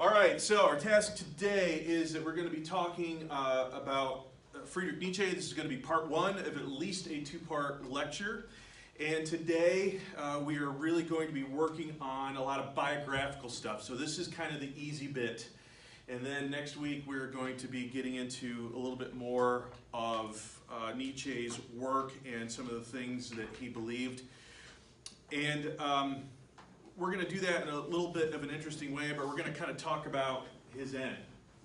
All right, so our task today is that we're going to be talking about Friedrich Nietzsche. This is going to be part one of at least a two-part lecture. And today we are really going to be working on a lot of biographical stuff. So this is kind of the easy bit. And then next week we're going to be getting into a little bit more of Nietzsche's work and some of the things that he believed. And we're going to do that in a little bit of an interesting way, but we're going to kind of talk about his end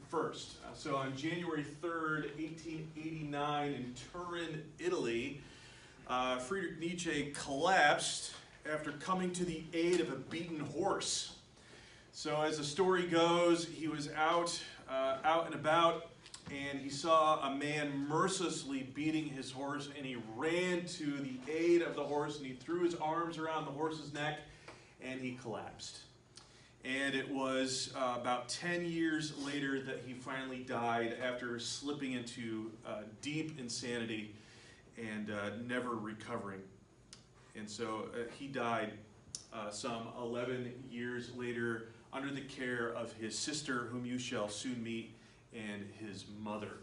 first. So on January 3rd, 1889 in Turin, Italy, Friedrich Nietzsche collapsed after coming to the aid of a beaten horse. So as the story goes, he was out and about, and he saw a man mercilessly beating his horse, and he ran to the aid of the horse, and he threw his arms around the horse's neck, and he collapsed. And it was about 10 years later that he finally died after slipping into deep insanity and never recovering. And so he died some 11 years later under the care of his sister, whom you shall soon meet, and his mother.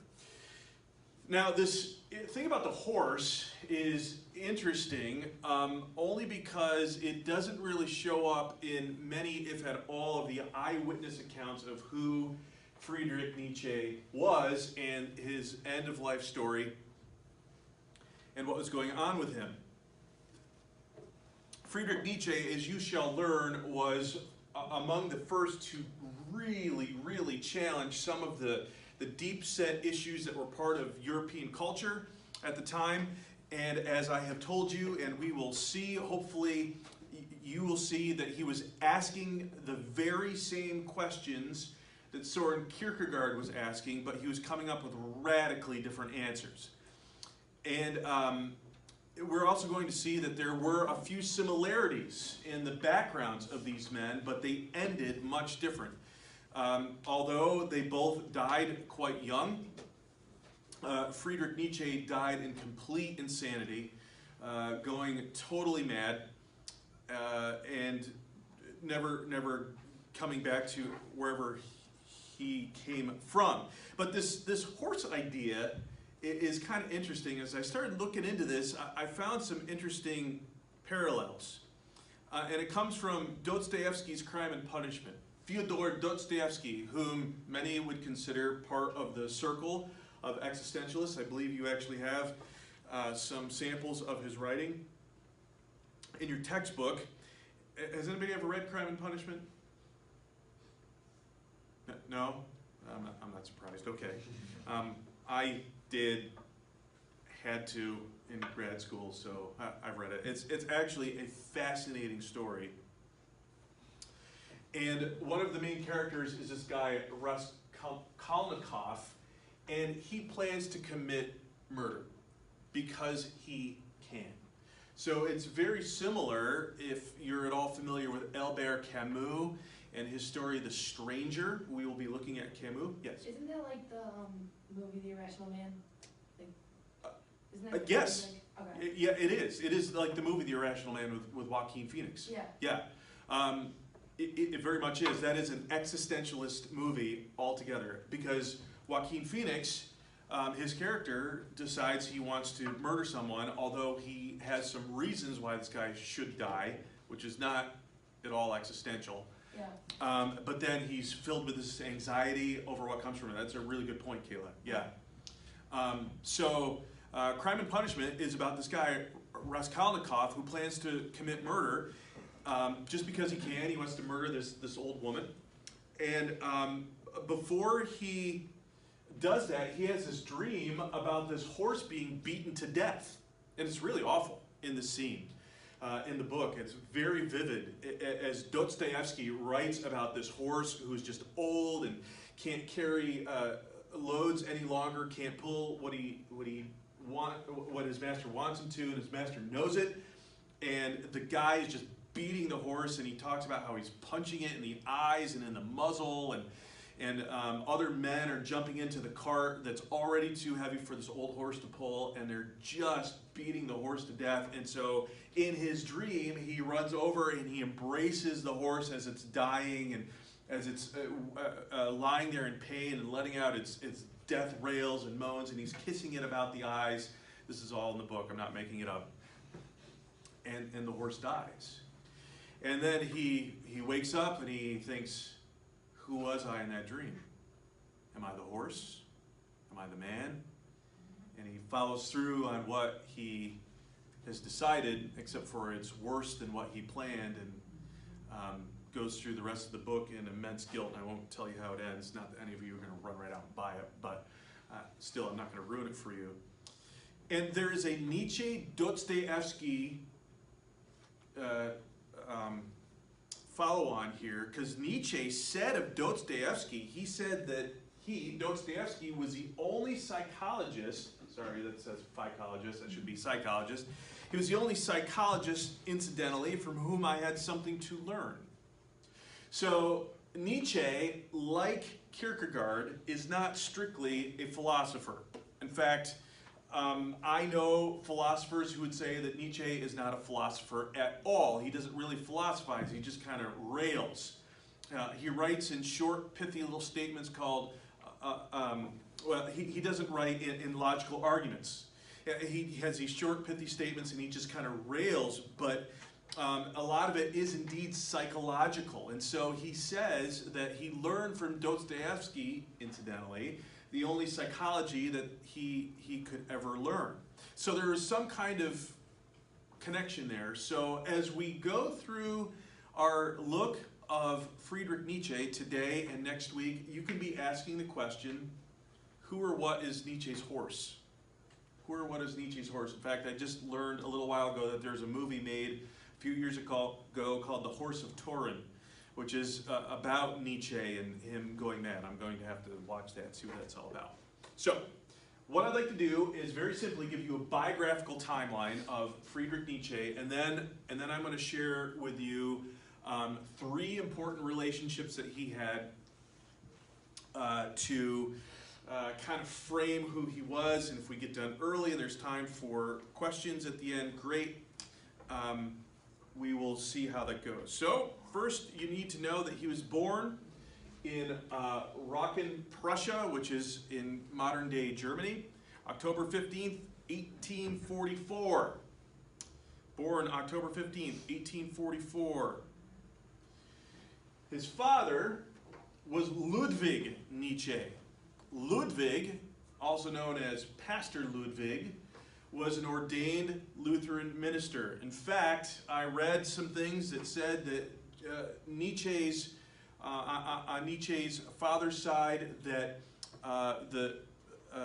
Now, this thing about the horse is interesting only because it doesn't really show up in many, if at all, of the eyewitness accounts of who Friedrich Nietzsche was and his end-of-life story and what was going on with him. Friedrich Nietzsche, as you shall learn, was among the first to really challenge some of the deep-set issues that were part of European culture at the time. And as I have told you, and we will see, hopefully, you will see that he was asking the very same questions that Soren Kierkegaard was asking, but he was coming up with radically different answers. And we're also going to see that there were a few similarities in the backgrounds of these men, but they ended much different. Although they both died quite young, Friedrich Nietzsche died in complete insanity, going totally mad, and never coming back to wherever he came from. But this horse idea is kind of interesting. As I started looking into this, I found some interesting parallels. And it comes from Dostoevsky's Crime and Punishment. Fyodor Dostoevsky, whom many would consider part of the circle of existentialists. I believe you actually have some samples of his writing in your textbook. Has anybody ever read Crime and Punishment? No? I'm not surprised. Okay. I had to in grad school, so I've read it. It's actually a fascinating story. And one of the main characters is this guy, Raskolnikov, and he plans to commit murder because he can. So it's very similar, if you're at all familiar with Albert Camus and his story, The Stranger. We will be looking at Camus. Yes? Isn't that like the movie The Irrational Man? Like, isn't that yes. Like, okay. Yeah, it is. It is like the movie The Irrational Man with Joaquin Phoenix. Yeah. Yeah. It very much is. That is an existentialist movie altogether, because Joaquin Phoenix, his character, decides he wants to murder someone, although he has some reasons why this guy should die, which is not at all existential. Yeah. But then he's filled with this anxiety over what comes from it. That's a really good point, Kayla. Yeah. Crime and Punishment is about this guy, Raskolnikov, who plans to commit murder. Just because he can. He wants to murder this old woman. And before he does that, he has this dream about this horse being beaten to death. And it's really awful in the scene, in the book. It's very vivid. As Dostoevsky writes about this horse who's just old and can't carry loads any longer, can't pull what his master wants him to, and his master knows it. And the guy is just beating the horse, and he talks about how he's punching it in the eyes and in the muzzle, and other men are jumping into the cart that's already too heavy for this old horse to pull, and they're just beating the horse to death. And so in his dream, he runs over and he embraces the horse as it's dying, as it's lying there in pain and letting out its death rails and moans, and he's kissing it about the eyes. This is all in the book. I'm not making it up. And the horse dies. And then he wakes up and he thinks, who was I in that dream? Am I the horse? Am I the man? And he follows through on what he has decided, except for it's worse than what he planned, and goes through the rest of the book in immense guilt. I won't tell you how it ends. Not that any of you are going to run right out and buy it, but still, I'm not going to ruin it for you. And there is a Nietzsche-Dostoevsky follow-on here, because Nietzsche said of Dostoevsky, he said that Dostoevsky, was the only psychologist, sorry, that says phycologist, that should be psychologist. He was the only psychologist, incidentally, from whom I had something to learn. So Nietzsche, like Kierkegaard, is not strictly a philosopher. In fact, I know philosophers who would say that Nietzsche is not a philosopher at all. He doesn't really philosophize, he just kind of rails. He writes in short, pithy little statements called, he doesn't write in logical arguments. He has these short, pithy statements and he just kind of rails, but a lot of it is indeed psychological. And so he says that he learned from Dostoevsky, incidentally, the only psychology that he could ever learn. So there is some kind of connection there. So as we go through our look of Friedrich Nietzsche today and next week, you can be asking the question, who or what is Nietzsche's horse? Who or what is Nietzsche's horse? In fact, I just learned a little while ago that there's a movie made a few years ago called The Horse of Turin, which is about Nietzsche and him going mad. I'm going to have to watch that and see what that's all about. So, what I'd like to do is very simply give you a biographical timeline of Friedrich Nietzsche, and then I'm going to share with you 3 important relationships that he had to kind of frame who he was. And if we get done early and there's time for questions at the end, great. We will see how that goes. So, first, you need to know that he was born in Rocken, Prussia, which is in modern-day Germany, October 15th, 1844. Born October 15th, 1844. His father was Ludwig Nietzsche. Ludwig, also known as Pastor Ludwig, was an ordained Lutheran minister. In fact, I read some things that said that Nietzsche's on Nietzsche's father's side, that the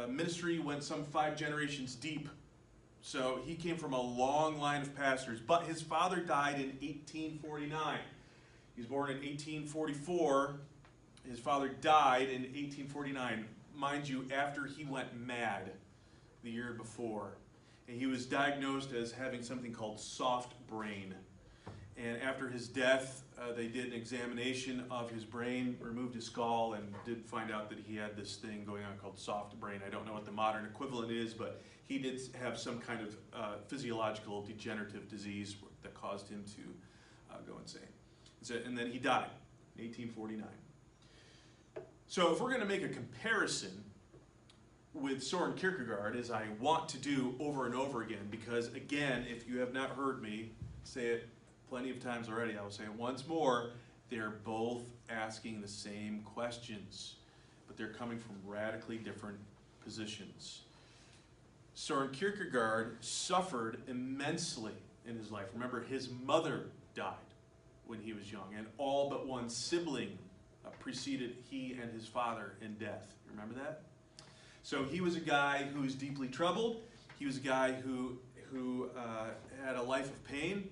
ministry went some 5 generations deep. So he came from a long line of pastors. But his father died in 1849. He was born in 1844. His father died in 1849. Mind you, after he went mad the year before. And he was diagnosed as having something called soft brain. And after his death, they did an examination of his brain, removed his skull, and did find out that he had this thing going on called soft brain. I don't know what the modern equivalent is, but he did have some kind of physiological degenerative disease that caused him to go insane. And then he died in 1849. So if we're going to make a comparison with Søren Kierkegaard, as I want to do over and over again, because again, if you have not heard me say it plenty of times already, I will say it once more, they're both asking the same questions, but they're coming from radically different positions. Søren Kierkegaard suffered immensely in his life. Remember, his mother died when he was young, and all but one sibling preceded he and his father in death. Remember that? So he was a guy who was deeply troubled. He was a guy who had a life of pain.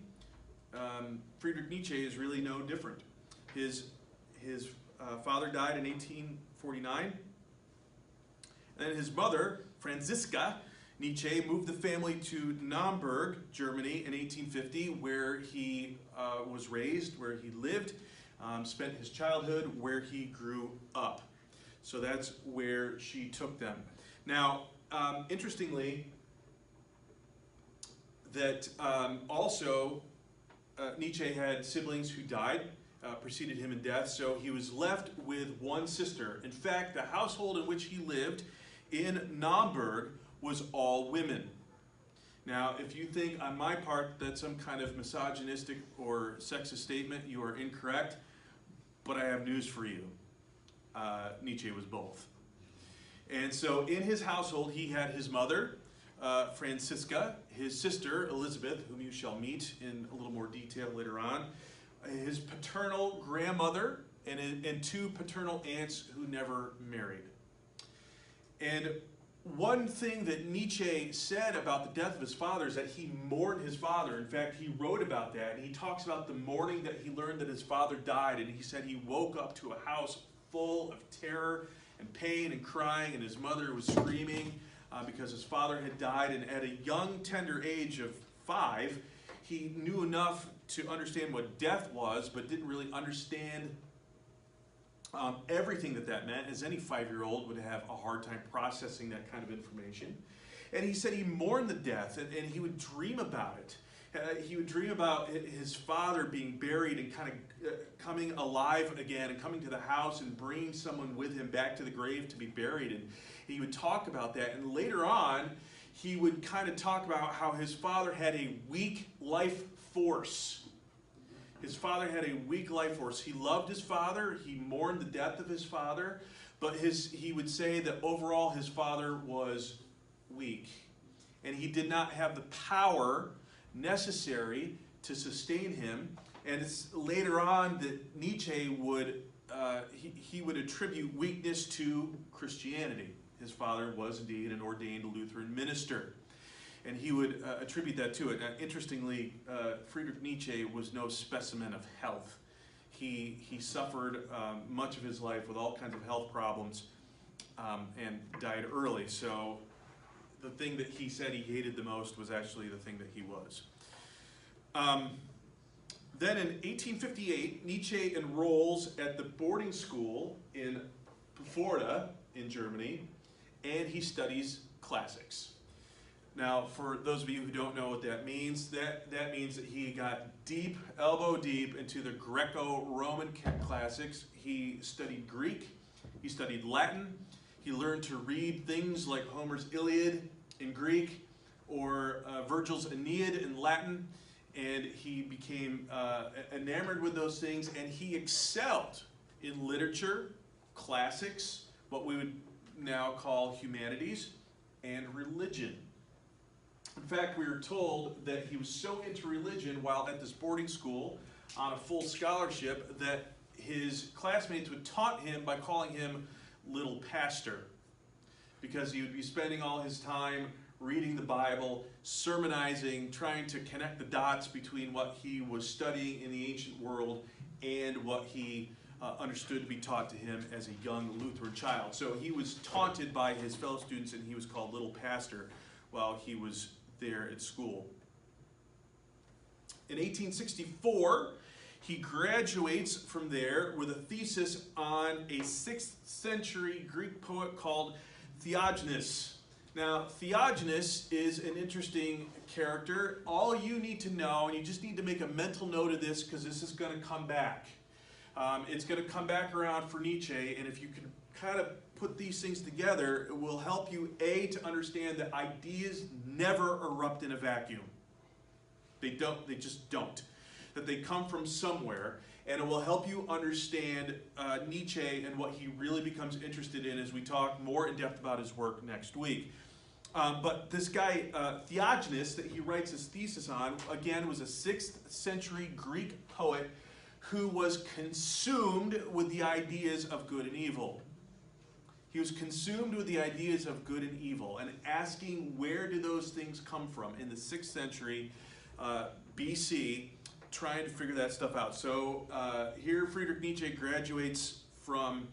Friedrich Nietzsche is really no different. His father died in 1849. And then his mother, Franziska Nietzsche, moved the family to Naumburg, Germany in 1850, where he was raised, where he lived, spent his childhood, where he grew up. So that's where she took them. Now, interestingly, that also Nietzsche had siblings who died. preceded him in death, so he was left with one sister. In fact, the household in which he lived in Naumburg was all women. Now, if you think on my part that's some kind of misogynistic or sexist statement, you are incorrect, but I have news for you. Nietzsche was both. And so in his household, he had his mother, Franziska, his sister, Elizabeth, whom you shall meet in a little more detail later on, his paternal grandmother, and two paternal aunts who never married. And one thing that Nietzsche said about the death of his father is that he mourned his father. In fact, he wrote about that, and he talks about the morning that he learned that his father died, and he said he woke up to a house full of terror and pain and crying, and his mother was screaming because his father had died. And at a young, tender age of 5, he knew enough to understand what death was, but didn't really understand everything that meant, as any 5-year-old would have a hard time processing that kind of information. And he said he mourned the death, and he would dream about it. He would dream about his father being buried and kind of coming alive again and coming to the house and bringing someone with him back to the grave to be buried. And he would talk about that. And later on, he would kind of talk about how his father had a weak life force. His father had a weak life force. He loved his father. He mourned the death of his father. But he would say that overall his father was weak. And he did not have the power necessary to sustain him. And it's later on that Nietzsche would, he would attribute weakness to Christianity. His father was indeed an ordained Lutheran minister. And he would attribute that to it. Now, interestingly, Friedrich Nietzsche was no specimen of health. He suffered much of his life with all kinds of health problems and died early. So the thing that he said he hated the most was actually the thing that he was. Then in 1858, Nietzsche enrolls at the boarding school in Pforta in Germany, and he studies classics. Now, for those of you who don't know what that means, that means that he got deep, elbow deep into the Greco-Roman classics. He studied Greek, he studied Latin, he learned to read things like Homer's Iliad in Greek or Virgil's Aeneid in Latin, and he became enamored with those things, and he excelled in literature, classics, what we would now call humanities, and religion. In fact, we are told that he was so into religion while at this boarding school on a full scholarship that his classmates would taunt him by calling him Little Pastor, because he would be spending all his time reading the Bible, sermonizing, trying to connect the dots between what he was studying in the ancient world and what he understood to be taught to him as a young Lutheran child. So he was taunted by his fellow students, and he was called Little Pastor while he was there at school. In 1864, he graduates from there with a thesis on a 6th century Greek poet called Theognis. Now, Theognis is an interesting character. All you need to know, and you just need to make a mental note of this because this is going to come back. It's going to come back around for Nietzsche, and if you can kind of put these things together, it will help you, A, to understand that ideas never erupt in a vacuum. They just don't. That they come from somewhere, and it will help you understand Nietzsche and what he really becomes interested in as we talk more in depth about his work next week. But this guy, Theognis, that he writes his thesis on, again, was a 6th century Greek poet who was consumed with the ideas of good and evil. He was consumed with the ideas of good and evil and asking where do those things come from in the 6th century BC, trying to figure that stuff out. So here Friedrich Nietzsche graduates from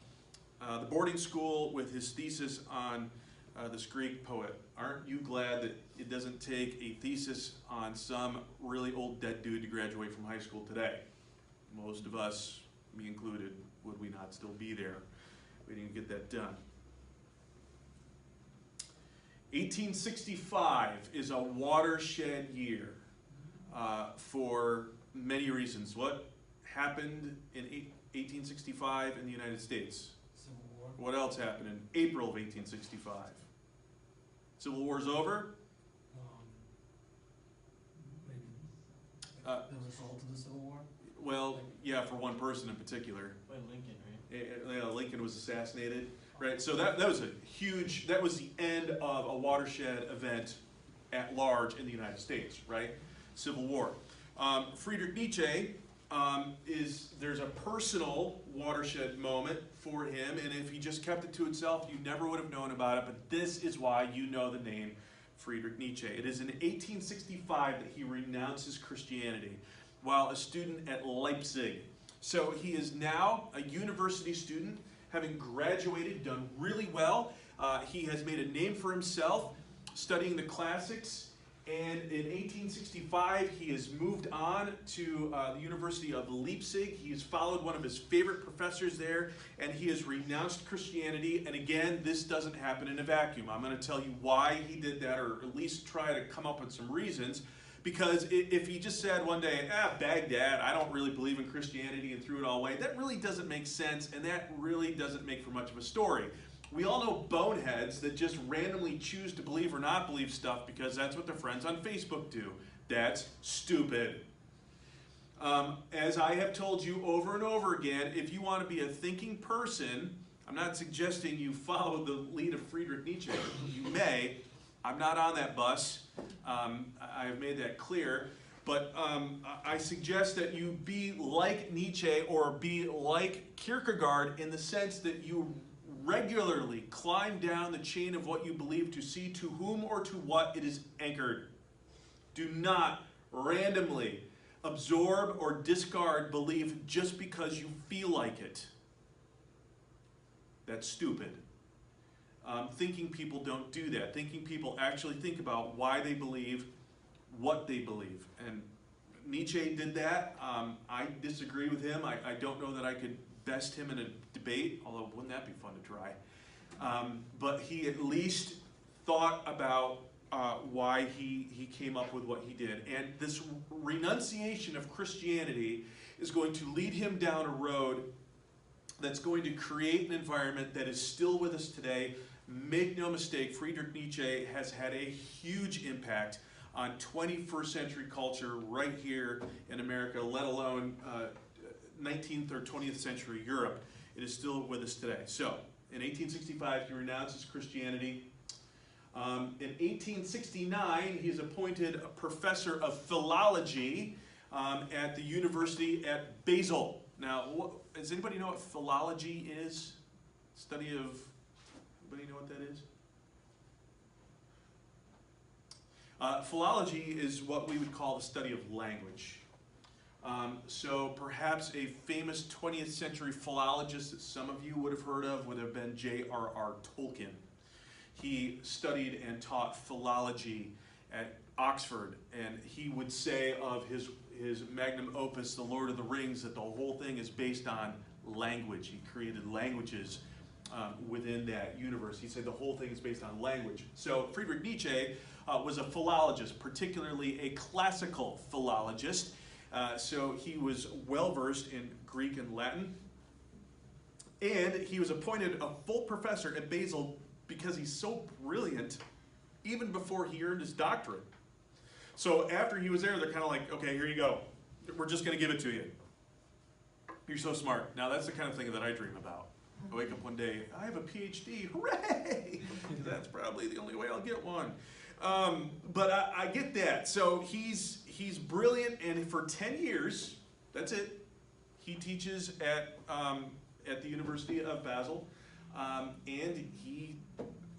the boarding school with his thesis on this Greek poet. Aren't you glad that it doesn't take a thesis on some really old dead dude to graduate from high school today? Most of us, me included, would we not still be there? We didn't get that done. 1865 is a watershed year for many reasons. What happened in 1865 in the United States? Civil War. What else happened in April of 1865? Civil War's over? Maybe the result of the Civil War? Well, yeah, for one person in particular. By Lincoln, right? Lincoln was assassinated, right? So that was a huge, that was the end of a watershed event at large in the United States, right? Civil War. Friedrich Nietzsche there's a personal watershed moment for him, and if he just kept it to himself, you never would have known about it, but this is why you know the name Friedrich Nietzsche. It is in 1865 that he renounces Christianity while a student at Leipzig. So he is now a university student, having graduated, done really well. He has made a name for himself studying the classics, and in 1865 he has moved on to the University of Leipzig. He has followed one of his favorite professors there, and he has renounced Christianity. And again, this doesn't happen in a vacuum. I'm going to tell you why he did that, or at least try to come up with some reasons. Because if he just said one day, Baghdad, I don't really believe in Christianity, and threw it all away, that really doesn't make sense, and that really doesn't make for much of a story. We all know boneheads that just randomly choose to believe or not believe stuff because that's what their friends on Facebook do. That's stupid. As I have told you over and over again, if you want to be a thinking person, I'm not suggesting you follow the lead of Friedrich Nietzsche. You may. I'm not on that bus. I have made that clear. But I suggest that you be like Nietzsche or be like Kierkegaard in the sense that you regularly climb down the chain of what you believe to see to whom or to what it is anchored. Do not randomly absorb or discard belief just because you feel like it. That's stupid. Thinking people don't do that. Thinking people actually think about why they believe what they believe. And Nietzsche did that. I disagree with him. I don't know that I could best him in a debate, although wouldn't that be fun to try? But he at least thought about why he came up with what he did. And this renunciation of Christianity is going to lead him down a road that's going to create an environment that is still with us today. Make no mistake, Friedrich Nietzsche has had a huge impact on 21st century culture right here in America, let alone 19th or 20th century Europe. It is still with us today. So, in 1865, he renounces Christianity. In 1869, he is appointed a professor of philology at the University at Basel. Now, does anybody know what philology is? Study of, anybody know what that is? Philology is what we would call the study of language. So perhaps a famous 20th century philologist that some of you would have heard of would have been J.R.R. Tolkien. He studied and taught philology at Oxford, and he would say of his magnum opus, The Lord of the Rings, that the whole thing is based on language. He created languages within that universe. He said the whole thing is based on language. So Friedrich Nietzsche was a philologist, particularly a classical philologist. So he was well-versed in Greek and Latin. And he was appointed a full professor at Basel because he's so brilliant, even before he earned his doctorate. So after he was there, they're kind of like, okay, here you go. We're just going to give it to you. You're so smart. Now that's the kind of thing that I dream about. I wake up one day, I have a PhD, hooray! That's probably the only way I'll get one. But I get that. So he's brilliant, and for 10 years, that's it. He teaches at the University of Basel, and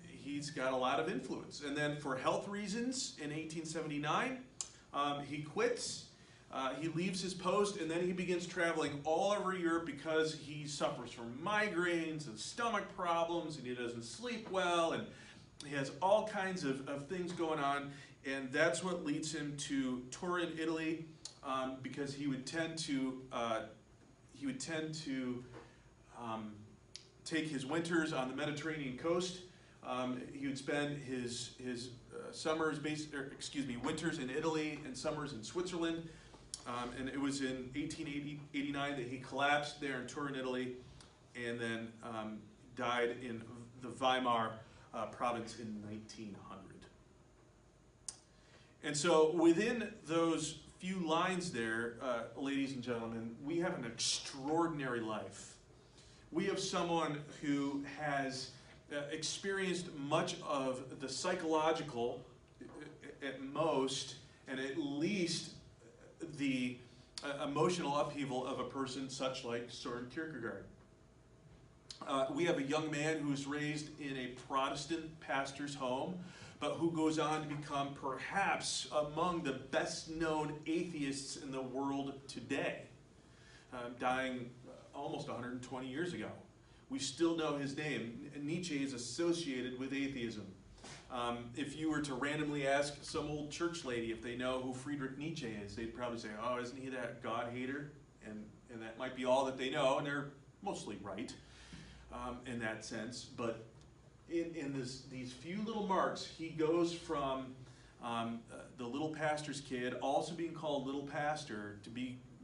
he's got a lot of influence. And then for health reasons, in 1879, he quits. He leaves his post, and then he begins traveling all over Europe because he suffers from migraines and stomach problems, and he doesn't sleep well, and he has all kinds of things going on, and that's what leads him to Turin, Italy, because he would tend to take his winters on the Mediterranean coast. He would spend his winters in Italy and summers in Switzerland. And it was in 1889 that he collapsed there in Turin, Italy, and then died in the Weimar province in 1900. And so within those few lines there, ladies and gentlemen, we have an extraordinary life. We have someone who has experienced much of the psychological, at most, and at least the emotional upheaval of a person such like Soren Kierkegaard. We have a young man who's raised in a Protestant pastor's home, but who goes on to become perhaps among the best-known atheists in the world today, dying almost 120 years ago. We still know his name. Nietzsche is associated with atheism. If you were to randomly ask some old church lady if they know who Friedrich Nietzsche is, they'd probably say, oh, isn't he that God-hater? And that might be all that they know, and they're mostly right in that sense. But in these few little marks, he goes from the little pastor's kid, also being called little pastor, to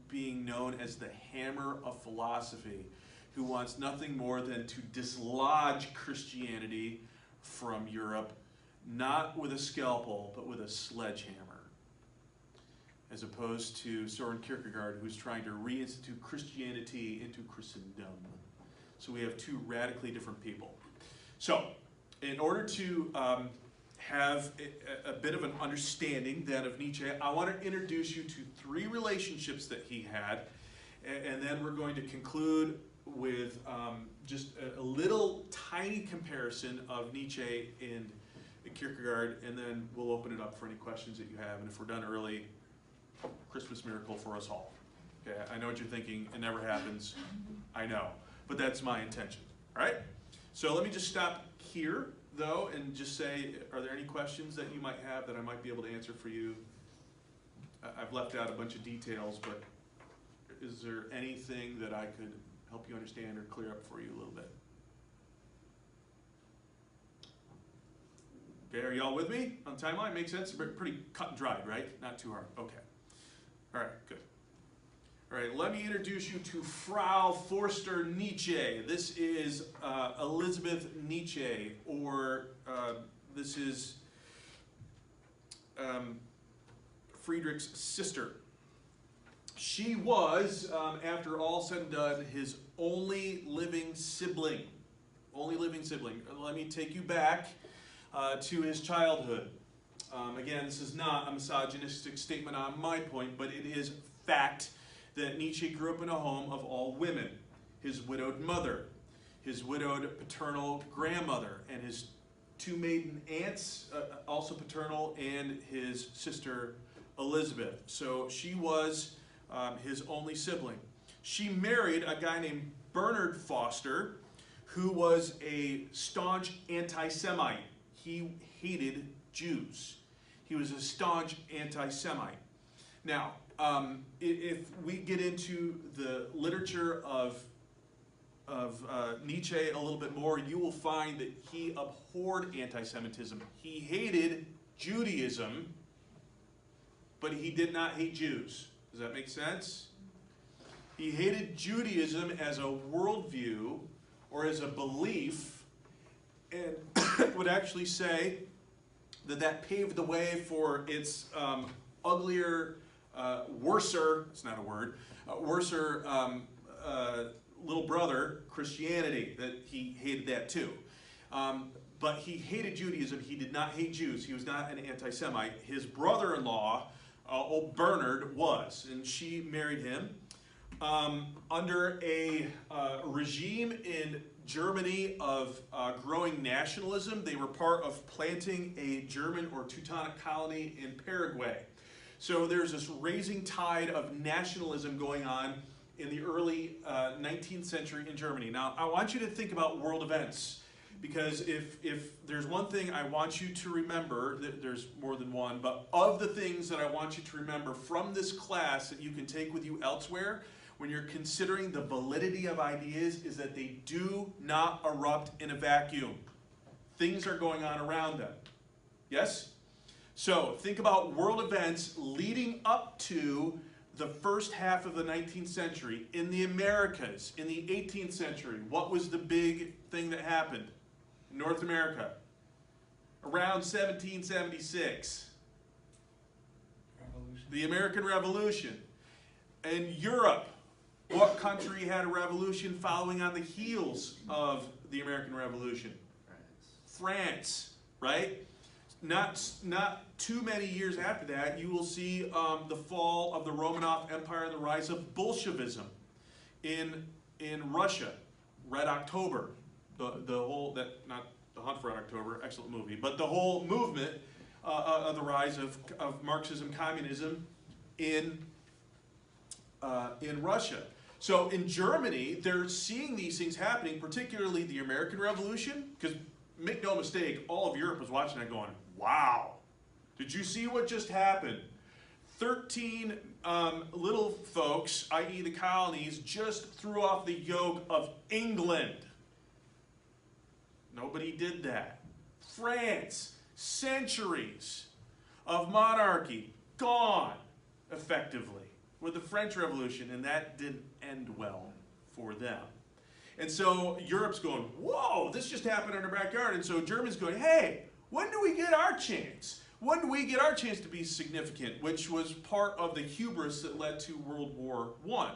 being known as the hammer of philosophy, who wants nothing more than to dislodge Christianity from Europe, not with a scalpel, but with a sledgehammer, as opposed to Soren Kierkegaard, who's trying to reinstitute Christianity into Christendom. So we have two radically different people. So, in order to have a bit of an understanding then of Nietzsche, I want to introduce you to three relationships that he had, and then we're going to conclude with just a little tiny comparison of Nietzsche and Kierkegaard, and then we'll open it up for any questions that you have, and if we're done early, Christmas miracle for us all. Okay, I know what you're thinking, it never happens, I know, but that's my intention, all right? So let me just stop here, though, and just say, are there any questions that you might have that I might be able to answer for you? I've left out a bunch of details, but is there anything that I could help you understand or clear up for you a little bit? Okay, are y'all with me on timeline? Makes sense? Pretty cut and dried, right? Not too hard. Okay. All right, good. All right, let me introduce you to Frau Forster Nietzsche. This is Elizabeth Nietzsche, or this is Friedrich's sister. She was, after all said and done, his only living sibling. Only living sibling. Let me take you back to his childhood. Again, this is not a misogynistic statement on my point, but it is fact that Nietzsche grew up in a home of all women. His widowed mother, his widowed paternal grandmother, and his two maiden aunts, also paternal, and his sister Elizabeth. So she was his only sibling. She married a guy named Bernard Foster, who was a staunch anti-Semite. He hated Jews. He was a staunch anti-Semite. Now, if we get into the literature of Nietzsche a little bit more, you will find that he abhorred anti-Semitism. He hated Judaism, but he did not hate Jews. Does that make sense? He hated Judaism as a worldview or as a belief, and would actually say that that paved the way for its uglier, worser, it's not a word, worser little brother, Christianity, that he hated that too. But he hated Judaism. He did not hate Jews. He was not an anti-Semite. His brother-in-law, old Bernard, was, and she married him under a regime in Germany of growing nationalism. They were part of planting a German or Teutonic colony in Paraguay. So there's this raising tide of nationalism going on in the early 19th century in Germany. Now, I want you to think about world events, because if there's one thing I want you to remember, there's more than one, but of the things that I want you to remember from this class that you can take with you elsewhere, when you're considering the validity of ideas, is that they do not erupt in a vacuum. Things are going on around them. Yes? So think about world events leading up to the first half of the 19th century, in the Americas, in the 18th century, what was the big thing that happened in North America? Around 1776. Revolution. The American Revolution. In Europe, what country had a revolution following on the heels of the American Revolution? France, right? Not too many years after that, you will see the fall of the Romanov Empire and the rise of Bolshevism in Russia. Red October, the whole that not the Hunt for Red October, excellent movie, but the whole movement of the rise of Marxism, communism in Russia. So in Germany, they're seeing these things happening, particularly the American Revolution, because make no mistake, all of Europe was watching that going, wow, did you see what just happened? 13 little folks, i.e. the colonies, just threw off the yoke of England. Nobody did that. France, centuries of monarchy, gone, effectively, with the French Revolution, and that didn't end well for them. And so Europe's going, whoa, this just happened in our backyard. And so Germany's going, hey, when do we get our chance? When do we get our chance to be significant? Which was part of the hubris that led to World War I.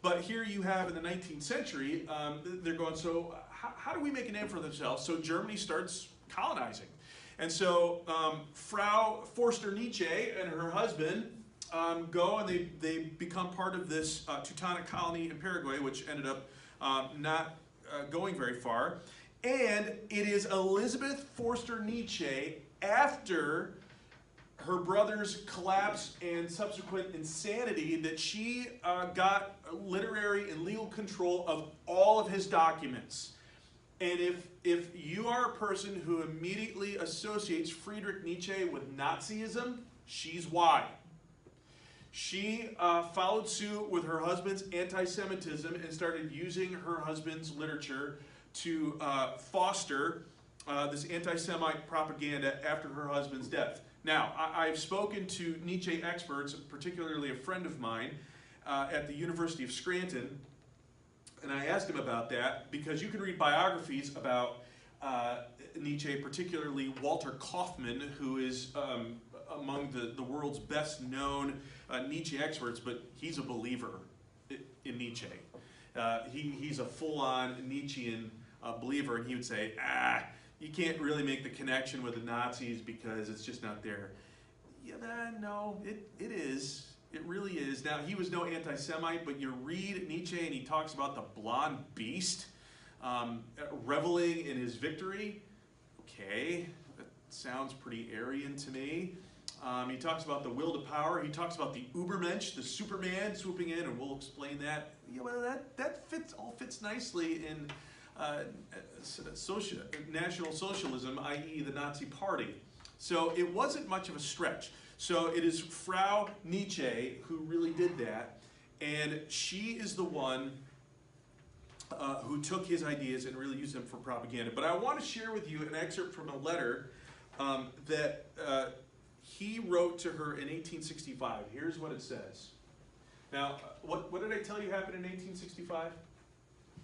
But here you have in the 19th century, they're going, so how do we make a name for themselves? So Germany starts colonizing. And so Frau Forster Nietzsche and her husband go and they become part of this Teutonic colony in Paraguay, which ended up not going very far. And it is Elizabeth Forster Nietzsche, after her brother's collapse and subsequent insanity, that she got literary and legal control of all of his documents. And if you are a person who immediately associates Friedrich Nietzsche with Nazism, she's why. She followed suit with her husband's anti-Semitism and started using her husband's literature to foster this anti-Semite propaganda after her husband's death. Now, I've spoken to Nietzsche experts, particularly a friend of mine at the University of Scranton, and I asked him about that because you can read biographies about Nietzsche, particularly Walter Kaufmann, who is among the world's best known Nietzsche experts, but he's a believer in Nietzsche. He's a full-on Nietzschean believer, and he would say, you can't really make the connection with the Nazis because it's just not there. Yeah, no, it is. It really is. Now, he was no anti-Semite, but you read Nietzsche and he talks about the blonde beast reveling in his victory. Okay, that sounds pretty Aryan to me. He talks about the will to power. He talks about the Übermensch, the Superman swooping in, and we'll explain that. Yeah, well, that all fits nicely in National Socialism, i.e. the Nazi Party. So it wasn't much of a stretch. So it is Frau Nietzsche who really did that, and she is the one who took his ideas and really used them for propaganda. But I want to share with you an excerpt from a letter that he wrote to her in 1865. Here's what it says. Now, what did I tell you happened in 1865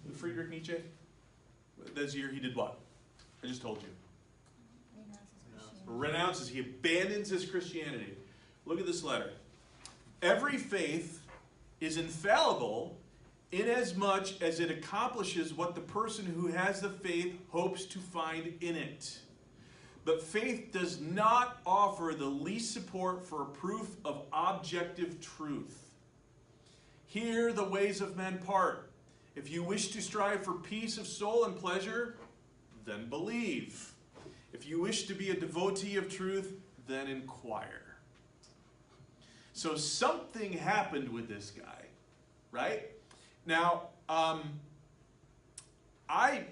with Friedrich Nietzsche? This year he did what? I just told you. Renounces. He abandons his Christianity. Look at this letter. Every faith is infallible inasmuch as it accomplishes what the person who has the faith hopes to find in it. But faith does not offer the least support for a proof of objective truth. Here the ways of men part. If you wish to strive for peace of soul and pleasure, then believe. If you wish to be a devotee of truth, then inquire. So something happened with this guy, right? Now, I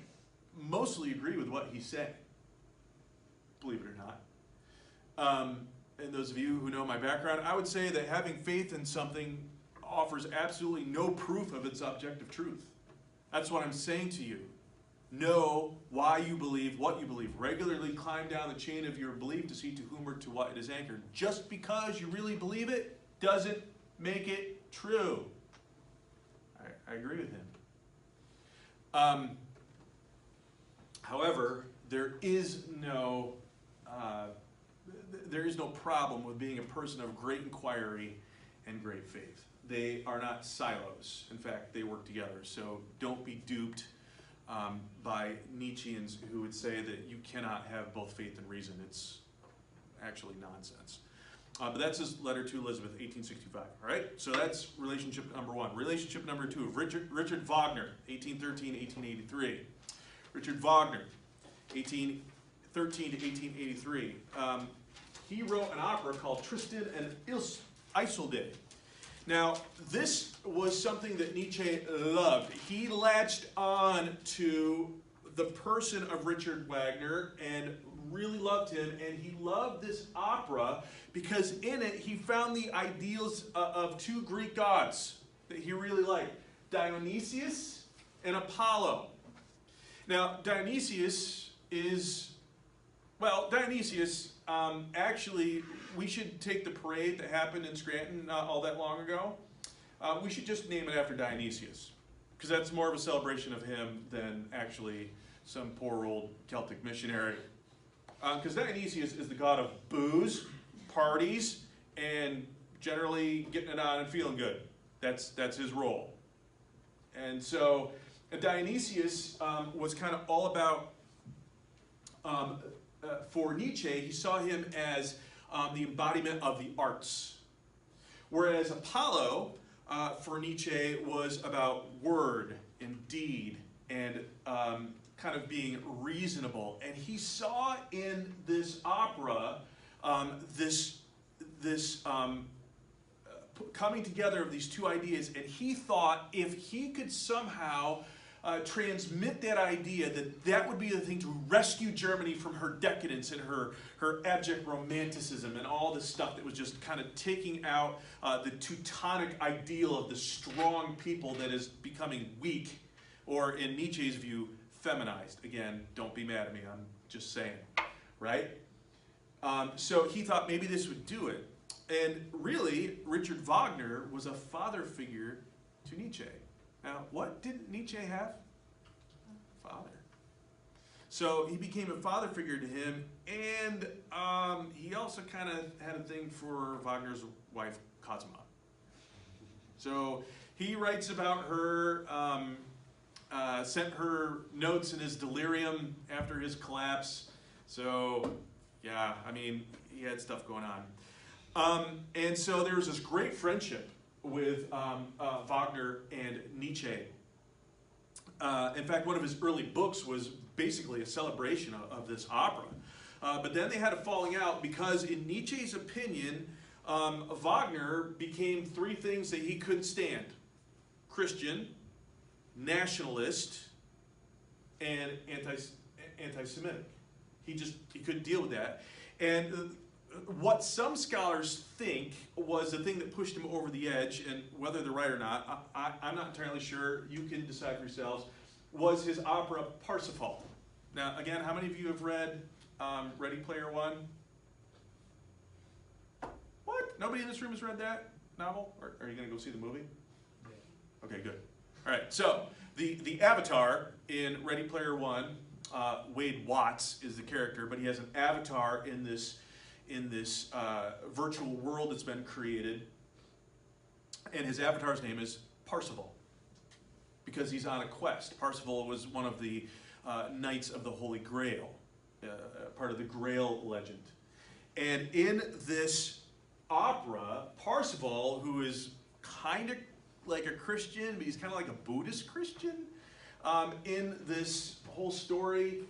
mostly agree with what he's saying, believe it or not. And those of you who know my background, I would say that having faith in something offers absolutely no proof of its objective truth. That's what I'm saying to you. Know why you believe what you believe. Regularly climb down the chain of your belief to see to whom or to what it is anchored. Just because you really believe it doesn't make it True. I agree with him. However, there is no problem with being a person of great inquiry and great faith. They are not silos. In fact, they work together. So don't be duped by Nietzscheans who would say that you cannot have both faith and reason. It's actually nonsense. But that's his letter to Elizabeth, 1865. All right, so that's relationship number one. Relationship number two of Richard Wagner, 1813 to 1883. Richard Wagner, 1813 to 1883. He wrote an opera called Tristan and Isolde. Now, this was something that Nietzsche loved. He latched on to the person of Richard Wagner and really loved him, and he loved this opera because in it he found the ideals of two Greek gods that he really liked, Dionysius and Apollo. Now, Dionysius, actually, we should take the parade that happened in Scranton not all that long ago. We should just name it after Dionysius, because that's more of a celebration of him than actually some poor old Celtic missionary. Because Dionysius is the god of booze, parties, and generally getting it on and feeling good. That's his role. And so Dionysius was kind of all about, for Nietzsche, he saw him as the embodiment of the arts. Whereas Apollo, for Nietzsche, was about word and deed and kind of being reasonable. And he saw in this opera this coming together of these two ideas, and he thought if he could somehow transmit that idea that would be the thing to rescue Germany from her decadence and her abject romanticism and all this stuff that was just kind of taking out the Teutonic ideal of the strong people that is becoming weak, or in Nietzsche's view, feminized. Again, don't be mad at me, I'm just saying, right? So he thought maybe this would do it. And really, Richard Wagner was a father figure to Nietzsche. Now, what did Nietzsche have? Father. So he became a father figure to him, and he also kind of had a thing for Wagner's wife, Cosima. So he writes about her, sent her notes in his delirium after his collapse. So, yeah, I mean, he had stuff going on. And so there was this great friendship with Wagner and Nietzsche. In fact, one of his early books was basically a celebration of this opera. But then they had a falling out because in Nietzsche's opinion, Wagner became three things that he couldn't stand: Christian, nationalist, and anti-Semitic. He couldn't deal with that. And what some scholars think was the thing that pushed him over the edge, and whether they're right or not, I'm not entirely sure, you can decide for yourselves, was his opera Parsifal. Now, again, how many of you have read Ready Player One? What? Nobody in this room has read that novel? Or are you going to go see the movie? Okay, good. All right, so the avatar in Ready Player One, Wade Watts is the character, but he has an avatar in this virtual world that's been created, and his avatar's name is Parsifal, because he's on a quest. Parsifal was one of the Knights of the Holy Grail, part of the Grail legend. And in this opera, Parsifal, who is kind of like a Christian, but he's kind of like a Buddhist Christian, in this whole story,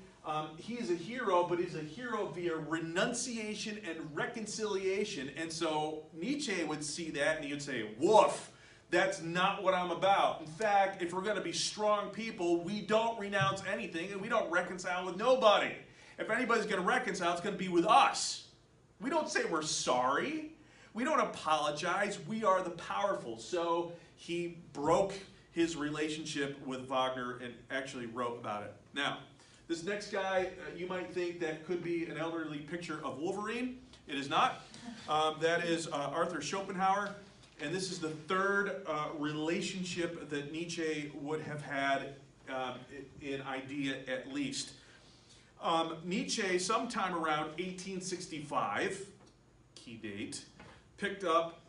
he is a hero, but he's a hero via renunciation and reconciliation. And so Nietzsche would see that and he would say, woof, that's not what I'm about. In fact, if we're going to be strong people, we don't renounce anything and we don't reconcile with nobody. If anybody's going to reconcile, it's going to be with us. We don't say we're sorry. We don't apologize. We are the powerful. So he broke his relationship with Wagner and actually wrote about it. Now, this next guy, you might think that could be an elderly picture of Wolverine. It is not. That is Arthur Schopenhauer. And this is the third relationship that Nietzsche would have had in idea at least. Nietzsche, sometime around 1865, key date, picked up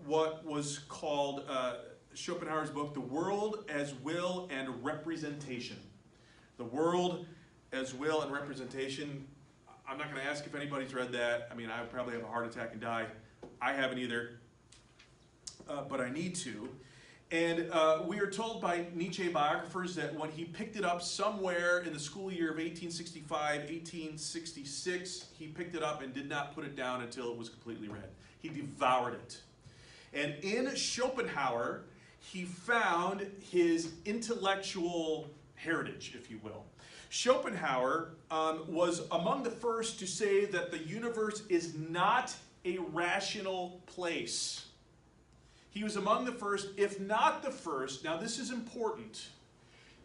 what was called Schopenhauer's book, The World as Will and Representation. The World as Will and Representation. I'm not going to ask if anybody's read that. I mean, I would probably have a heart attack and die. I haven't either, but I need to. And we are told by Nietzsche biographers that when he picked it up somewhere in the school year of 1865, 1866, he picked it up and did not put it down until it was completely read. He devoured it. And in Schopenhauer, he found his intellectual heritage, if you will. Schopenhauer was among the first to say that the universe is not a rational place. He was among the first, if not the first, now this is important,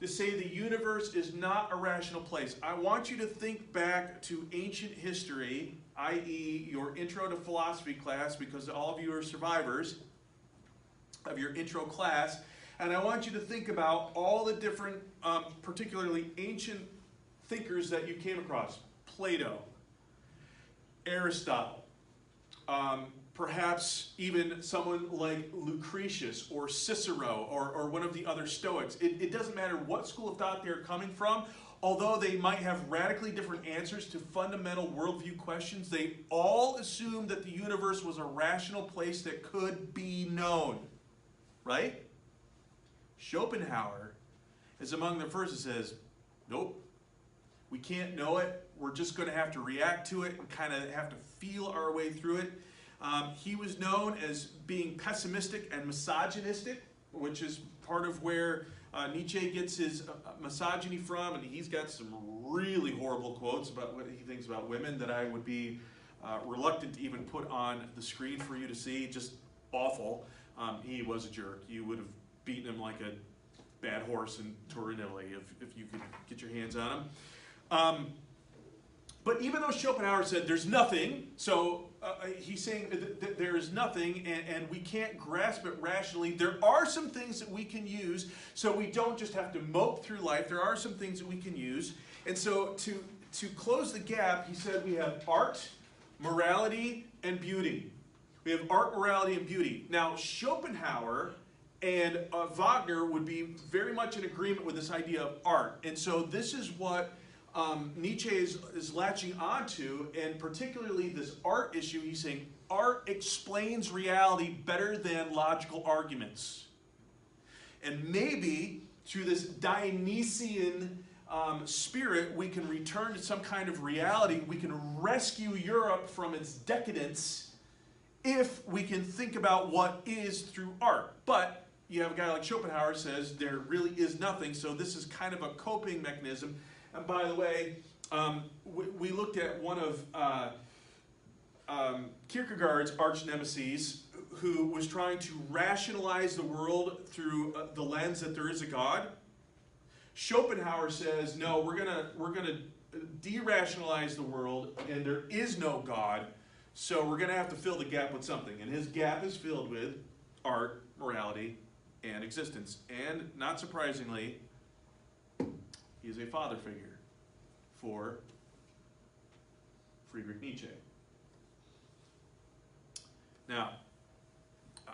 to say the universe is not a rational place. I want you to think back to ancient history, i.e. your intro to philosophy class, because all of you are survivors of your intro class, and I want you to think about all the different, particularly ancient thinkers that you came across. Plato, Aristotle, perhaps even someone like Lucretius or Cicero or one of the other Stoics. It doesn't matter what school of thought they're coming from, although they might have radically different answers to fundamental worldview questions, they all assumed that the universe was a rational place that could be known. Right? Schopenhauer is among the first that says, nope, we can't know it. We're just going to have to react to it and kind of have to feel our way through it. He was known as being pessimistic and misogynistic, which is part of where Nietzsche gets his misogyny from, and he's got some really horrible quotes about what he thinks about women that I would be reluctant to even put on the screen for you to see. Just awful. He was a jerk. You would have beaten him like a bad horse in Tour in Italy if you could get your hands on him. But even though Schopenhauer said there's nothing, so he's saying that there is nothing and we can't grasp it rationally, there are some things that we can use so we don't just have to mope through life. There are some things that we can use. And so to close the gap, he said we have art, morality, and beauty. We have art, morality, and beauty. Now, Schopenhauer and Wagner would be very much in agreement with this idea of art. And so this is what Nietzsche is latching onto, and particularly this art issue. He's saying art explains reality better than logical arguments. And maybe through this Dionysian spirit, we can return to some kind of reality. We can rescue Europe from its decadence if we can think about what is through art. But you have a guy like Schopenhauer says there really is nothing, so this is kind of a coping mechanism. And by the way, we looked at one of Kierkegaard's arch nemesis, who was trying to rationalize the world through the lens that there is a God. Schopenhauer says, no, we're gonna de-rationalize the world, and there is no God. So we're going to have to fill the gap with something. And his gap is filled with art, morality, and existence. And not surprisingly, he is a father figure for Friedrich Nietzsche. Now,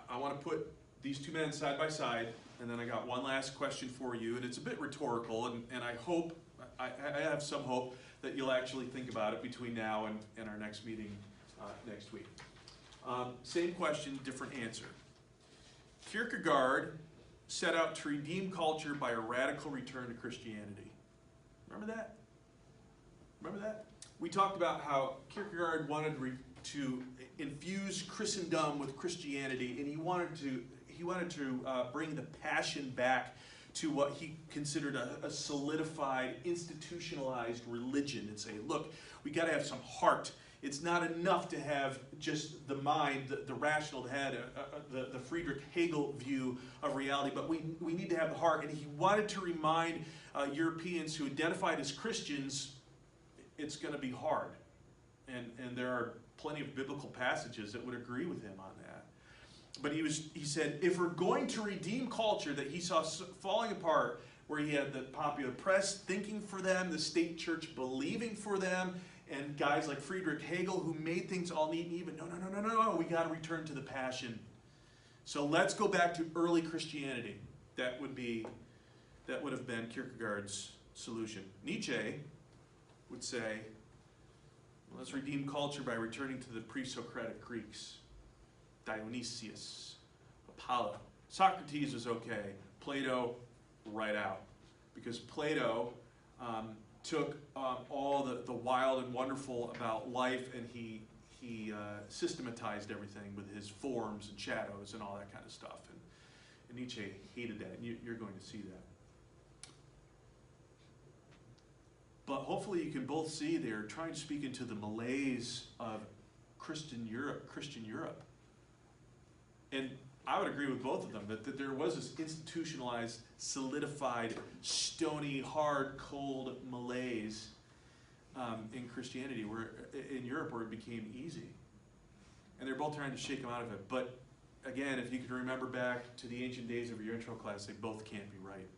I want to put these two men side by side, and then I got one last question for you, and it's a bit rhetorical, and I hope, I have some hope that you'll actually think about it between now and our next meeting next week. Same question, different answer. Kierkegaard set out to redeem culture by a radical return to Christianity. Remember that? Remember that? We talked about how Kierkegaard wanted to infuse Christendom with Christianity, and he wanted to bring the passion back to what he considered a solidified, institutionalized religion, and say, look, we got to have some heart. It's not enough to have just the mind, the rational, to have the Friedrich Hegel view of reality, but we need to have the heart. And he wanted to remind Europeans who identified as Christians, it's going to be hard. And there are plenty of biblical passages that would agree with him on that. But he said, if we're going to redeem culture that he saw falling apart, where he had the popular press thinking for them, the state church believing for them, and guys like Friedrich Hegel who made things all neat and even. No, we got to return to the passion. So let's go back to early Christianity. That would have been Kierkegaard's solution. Nietzsche would say, let's redeem culture by returning to the pre-Socratic Greeks. Dionysius, Apollo. Socrates was okay. Plato, right out. Because Plato took all the wild and wonderful about life, and he systematized everything with his forms and shadows and all that kind of stuff. And Nietzsche hated that, and you're going to see that. But hopefully you can both see they're trying to speak into the malaise of Christian Europe. And I would agree with both of them that there was this institutionalized, solidified, stony, hard, cold malaise in Christianity, in Europe, where it became easy. And they're both trying to shake them out of it. But again, if you can remember back to the ancient days of your intro class, they both can't be right.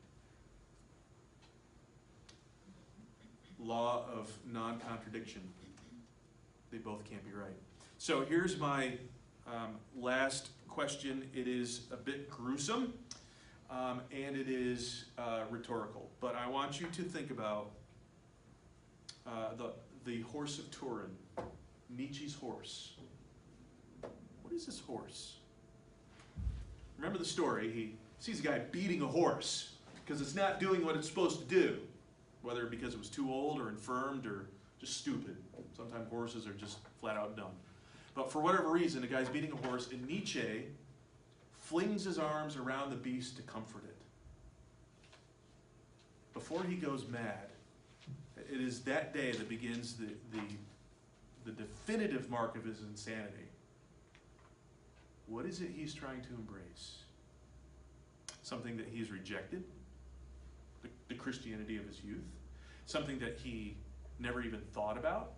Law of non-contradiction. They both can't be right. So here's my last question. It is a bit gruesome, and it is rhetorical. But I want you to think about the horse of Turin, Nietzsche's horse. What is this horse? Remember the story. He sees a guy beating a horse because it's not doing what it's supposed to do, whether because it was too old or infirmed or just stupid. Sometimes horses are just flat out dumb. But for whatever reason, the guy's beating a horse, and Nietzsche flings his arms around the beast to comfort it. Before he goes mad, it is that day that begins the definitive mark of his insanity. What is it he's trying to embrace? Something that he's rejected, the Christianity of his youth, something that he never even thought about,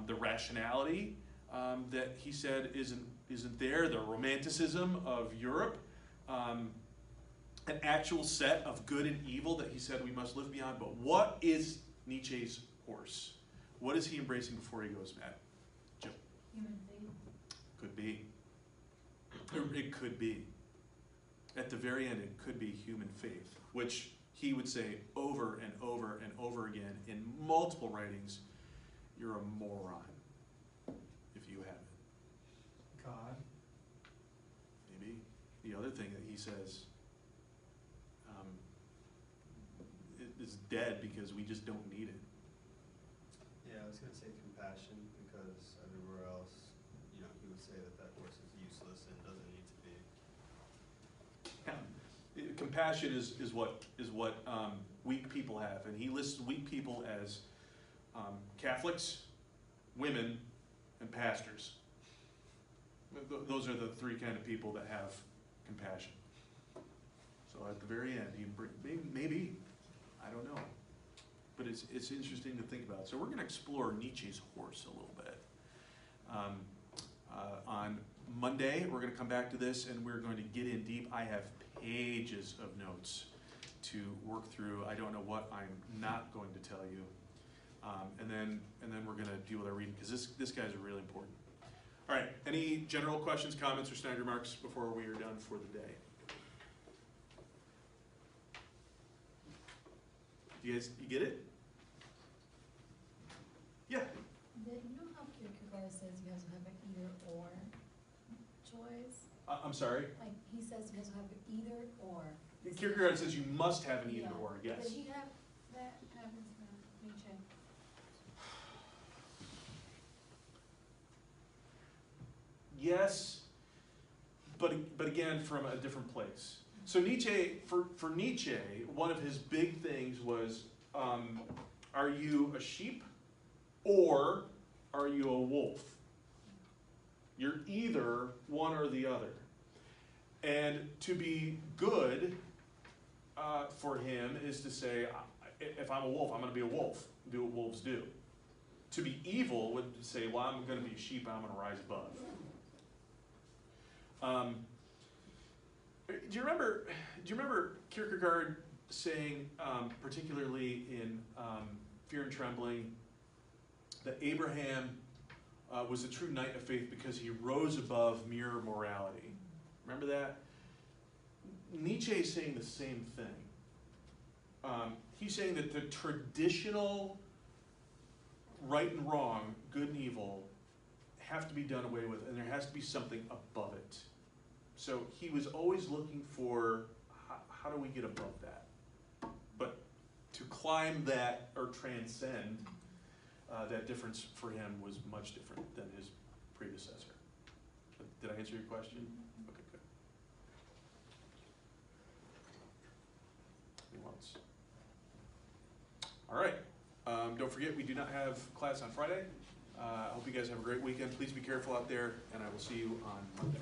the rationality that he said isn't there, the romanticism of Europe, an actual set of good and evil that he said we must live beyond. But what is Nietzsche's horse? What is he embracing before he goes mad? Jill? Human faith. Could be. It could be. At the very end, it could be human faith, which he would say over and over and over again in multiple writings, you're a moron if you have it. God. Maybe. The other thing that he says is dead because we just don't need it. Yeah, I was going to say compassion, because everywhere else, he would say that horse is useless and doesn't need to be. Yeah. Compassion is what weak people have, and he lists weak people as Catholics, women, and pastors. Those are the three kind of people that have compassion. So at the very end, maybe, I don't know, but it's interesting to think about. So we're going to explore Nietzsche's horse a little bit. On Monday, we're going to come back to this, and we're going to get in deep. I have pages of notes to work through. I don't know what I'm not going to tell you. And then we're going to deal with our reading, because this guy's really important. All right, any general questions, comments, or snide remarks before we are done for the day? You get it? Yeah. You know how Kierkegaard says you have to have an either or choice? I'm sorry? Like, he says you have to have an either or. Kierkegaard says you must have an either or, yes. Does he have that happens in Nietzsche? Yes, but again, from a different place. So Nietzsche, for Nietzsche, one of his big things was, are you a sheep or are you a wolf? You're either one or the other. And to be good for him is to say, if I'm a wolf, I'm going to be a wolf. Do what wolves do. To be evil would say, well, I'm going to be a sheep and I'm going to rise above. Do you remember Kierkegaard saying, particularly in Fear and Trembling, that Abraham was a true knight of faith because he rose above mere morality? Remember that? Nietzsche is saying the same thing. He's saying that the traditional right and wrong, good and evil, have to be done away with, and there has to be something above it. So he was always looking for, how do we get above that? But to climb that or transcend that difference for him was much different than his predecessor. Did I answer your question? Okay, good. Anyone else? All right. Don't forget, we do not have class on Friday. I hope you guys have a great weekend. Please be careful out there, and I will see you on Monday.